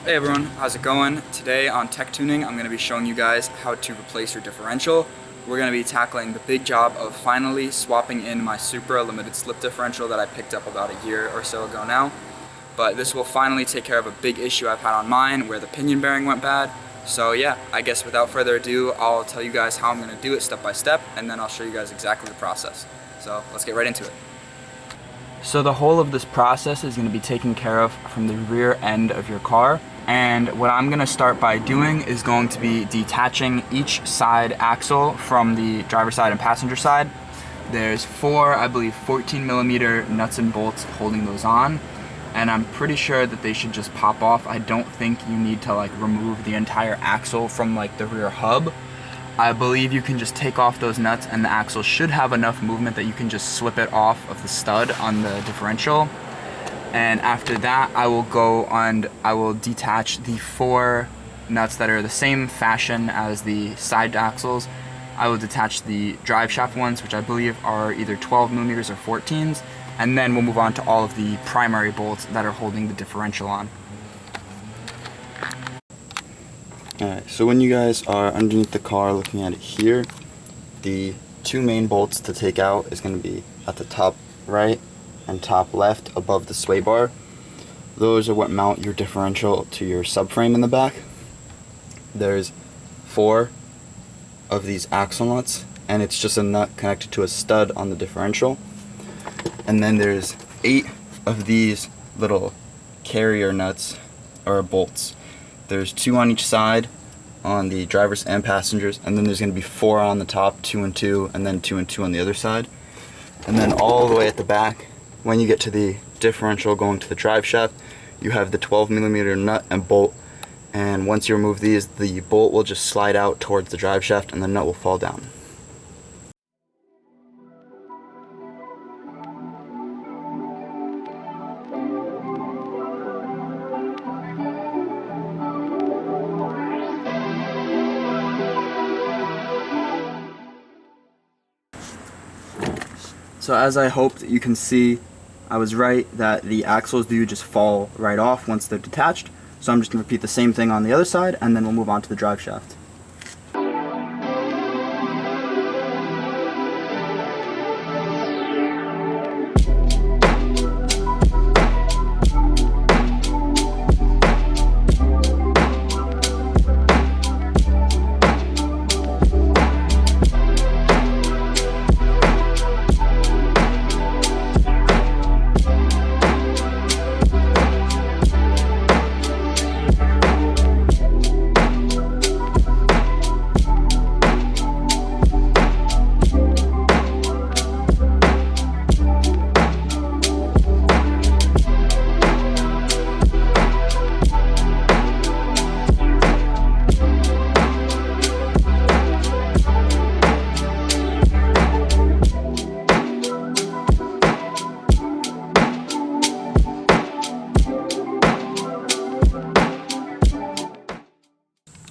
Hey everyone, how's it going? Today on Tech Tuning, I'm going to be showing you guys how to replace your differential. We're going to be tackling the big job of finally swapping in my Supra limited slip differential that I picked up about a year or so ago now. But this will finally take care of a big issue I've had on mine where the pinion bearing went bad. So yeah, I guess without further ado, I'll tell you guys how I'm going to do it step by step, and then I'll show you guys exactly the process. So let's get right into it. So the whole of this process is going to be taken care of from the rear end of your car. And what I'm going to start by doing is going to be detaching each side axle from the driver's side and passenger side. There's four, I believe, 14mm nuts and bolts holding those on. And I'm pretty sure that they should just pop off. I don't think you need to remove the entire axle from the rear hub. I believe you can just take off those nuts and the axle should have enough movement that you can just slip it off of the stud on the differential. And after that, I will go and I will detach the four nuts that are the same fashion as the side axles. I will detach the drive shaft ones, which I believe are either 12mm or 14s, and then we'll move on to all of the primary bolts that are holding the differential on. Alright, so when you guys are underneath the car looking at it here, the two main bolts to take out is going to be at the top right and top left above the sway bar. Those are what mount your differential to your subframe in the back. There's four of these axle nuts, and it's just a nut connected to a stud on the differential. And then there's 8 of these little carrier nuts or bolts. There's 2 on each side on the drivers and passengers, and then there's going to be 4 on the top, 2 and 2, and then 2 and 2 on the other side. And then all the way at the back, when you get to the differential going to the drive shaft, you have the 12mm nut and bolt, and once you remove these, the bolt will just slide out towards the drive shaft and the nut will fall down. So as I hoped, you can see I was right that the axles do just fall right off once they're detached. So I'm just going to repeat the same thing on the other side, and then we'll move on to the drive shaft.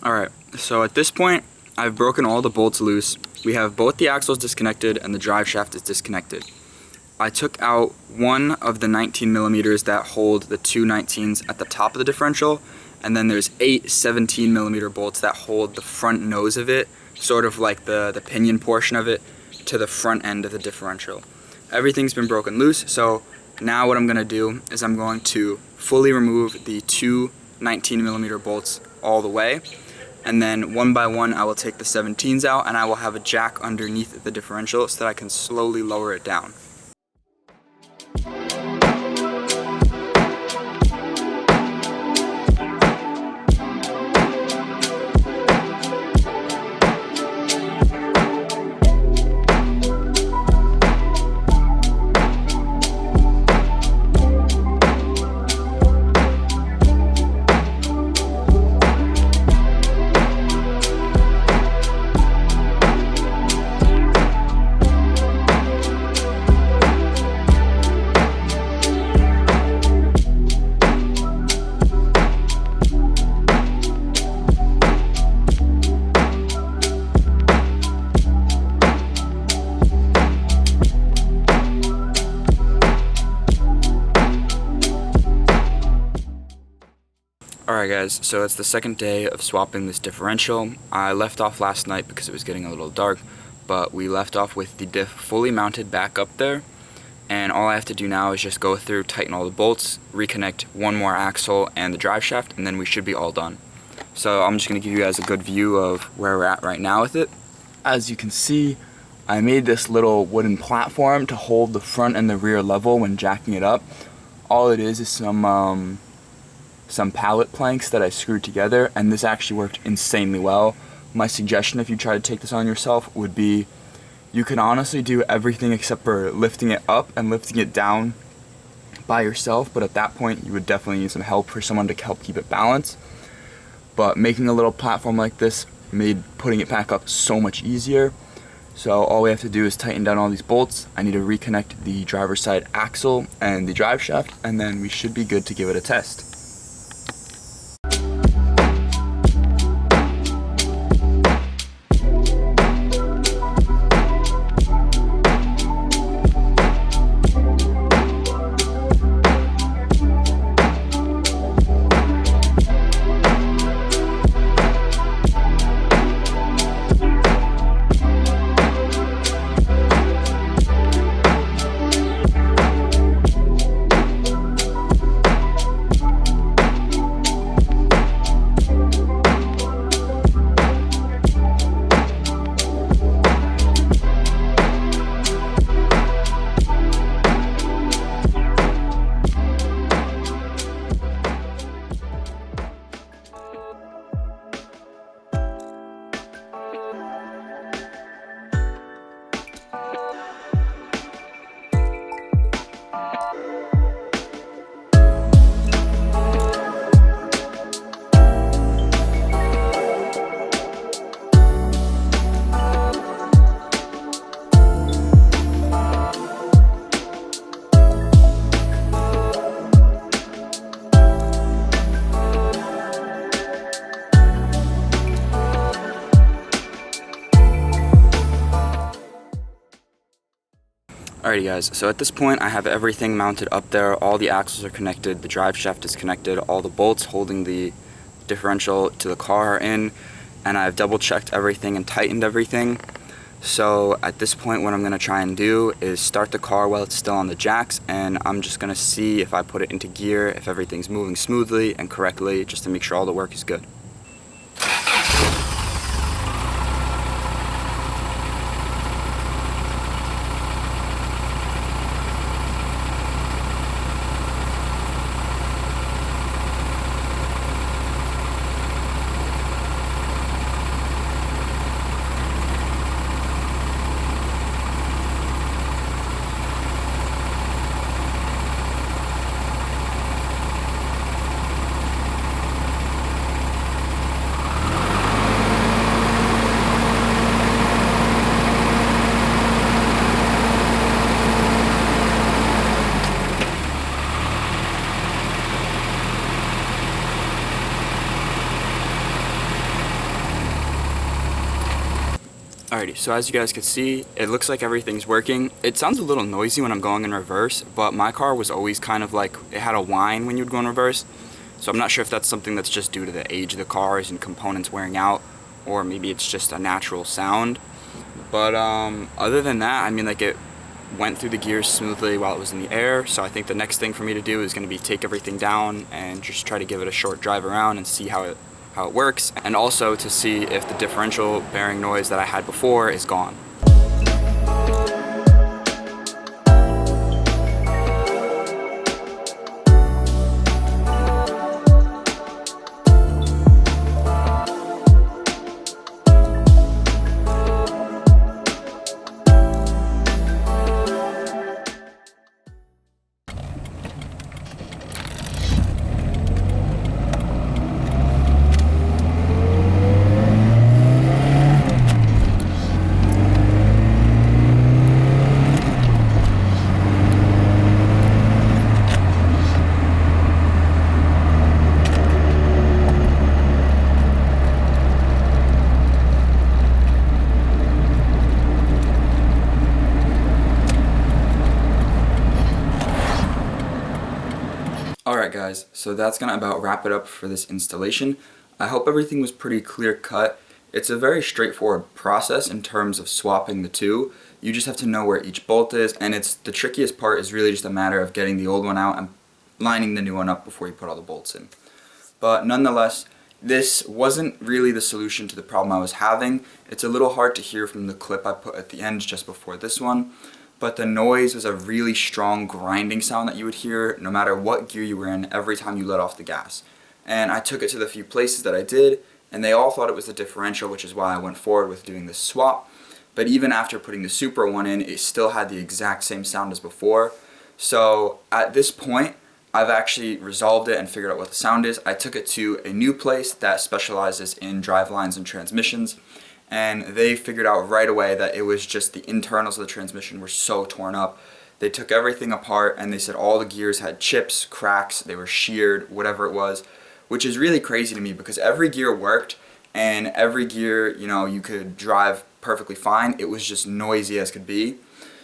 Alright, so at this point, I've broken all the bolts loose. We have both the axles disconnected and the drive shaft is disconnected. I took out one of the 19mm that hold the two 19s at the top of the differential, and then there's 8 17mm bolts that hold the front nose of it, sort of like the pinion portion of it, to the front end of the differential. Everything's been broken loose, so now what I'm going to do is I'm going to fully remove the two 19mm bolts all the way. And then one by one I will take the 17s out, and I will have a jack underneath the differential so that I can slowly lower it down. Alright guys, so it's the second day of swapping this differential. I left off last night because it was getting a little dark, but we left off with the diff fully mounted back up there, and all I have to do now is just go through, tighten all the bolts, reconnect one more axle and the drive shaft, and then we should be all done. So I'm just going to give you guys a good view of where we're at right now with it. As you can see, I made this little wooden platform to hold the front and the rear level when jacking it up. All it is some pallet planks that I screwed together, and this actually worked insanely well. My suggestion if you try to take this on yourself would be you can honestly do everything except for lifting it up and lifting it down by yourself, but at that point you would definitely need some help for someone to help keep it balanced. But making a little platform like this made putting it back up so much easier. So all we have to do is tighten down all these bolts. I need to reconnect the driver's side axle and the drive shaft, and then we should be good to give it a test. Alrighty guys, so at this point I have everything mounted up there, all the axles are connected, the drive shaft is connected, all the bolts holding the differential to the car are in, and I've double checked everything and tightened everything. So at this point what I'm going to try and do is start the car while it's still on the jacks, and I'm just going to see if I put it into gear, if everything's moving smoothly and correctly, just to make sure all the work is good. Alrighty, so as you guys can see, it looks like everything's working. It sounds a little noisy when I'm going in reverse, but my car was always kind of like, it had a whine when you would go in reverse. So I'm not sure if that's something that's just due to the age of the cars and components wearing out, or maybe it's just a natural sound. But other than that, I mean, like, it went through the gears smoothly while it was in the air. So I think the next thing for me to do is going to be take everything down and just try to give it a short drive around and see how it works, and also to see if the differential bearing noise that I had before is gone. Alright guys, so that's gonna about wrap it up for this installation. I hope everything was pretty clear cut. It's a very straightforward process in terms of swapping the two. You just have to know where each bolt is, and it's the trickiest part is really just a matter of getting the old one out and lining the new one up before you put all the bolts in. But nonetheless, this wasn't really the solution to the problem I was having. It's a little hard to hear from the clip I put at the end just before this one, but the noise was a really strong grinding sound that you would hear no matter what gear you were in every time you let off the gas. And I took it to the few places that I did, and they all thought it was the differential, which is why I went forward with doing this swap. But even after putting the Supra one in, it still had the exact same sound as before. So at this point, I've actually resolved it and figured out what the sound is. I took it to a new place that specializes in drivelines and transmissions, and they figured out right away that it was just the internals of the transmission were so torn up. They took everything apart and they said all the gears had chips, cracks, they were sheared, whatever it was, which is really crazy to me because every gear worked and every gear, you know, you could drive perfectly fine. It was just noisy as could be.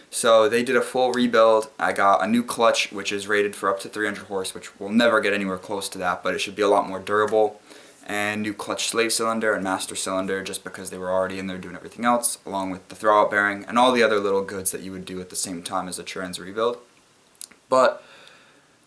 So they did a full rebuild. I got a new clutch, which is rated for up to 300 horse, which will never get anywhere close to that, but it should be a lot more durable. And new clutch slave cylinder and master cylinder, just because they were already in there doing everything else, along with the throwout bearing and all the other little goods that you would do at the same time as a trans rebuild. But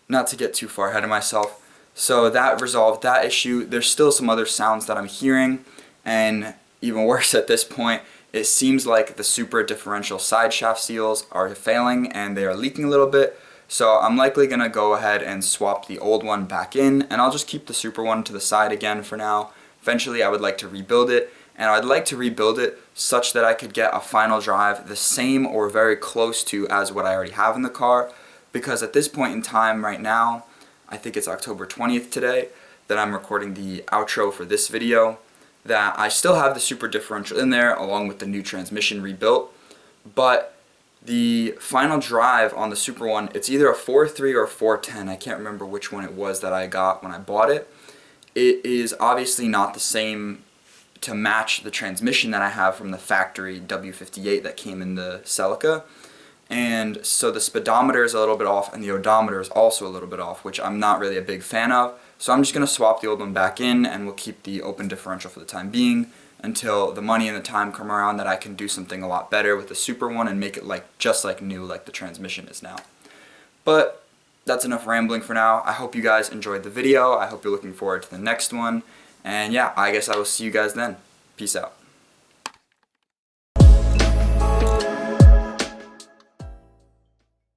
not to get too far ahead of myself, so that resolved that issue. There's still some other sounds that I'm hearing, and even worse at this point, it seems like the Supra differential side shaft seals are failing and they are leaking a little bit. So I'm likely going to go ahead and swap the old one back in, and I'll just keep the Supra one to the side again for now. Eventually I would like to rebuild it, and I'd like to rebuild it such that I could get a final drive the same or very close to as what I already have in the car, because at this point in time right now, I think it's October 20th today that I'm recording the outro for this video, that I still have the Supra differential in there along with the new transmission rebuilt, but the final drive on the Supra one, it's either a 4.3 or a 4.10. I can't remember which one it was that I got when I bought it. It is obviously not the same to match the transmission that I have from the factory W58 that came in the Celica. And so the speedometer is a little bit off and the odometer is also a little bit off, which I'm not really a big fan of. So I'm just going to swap the old one back in and we'll keep the open differential for the time being until the money and the time come around that I can do something a lot better with the Supra one and make it like just like new, like the transmission is now. But that's enough rambling for now. I hope you guys enjoyed the video. I hope you're looking forward to the next one. And yeah, I guess I will see you guys then. Peace out.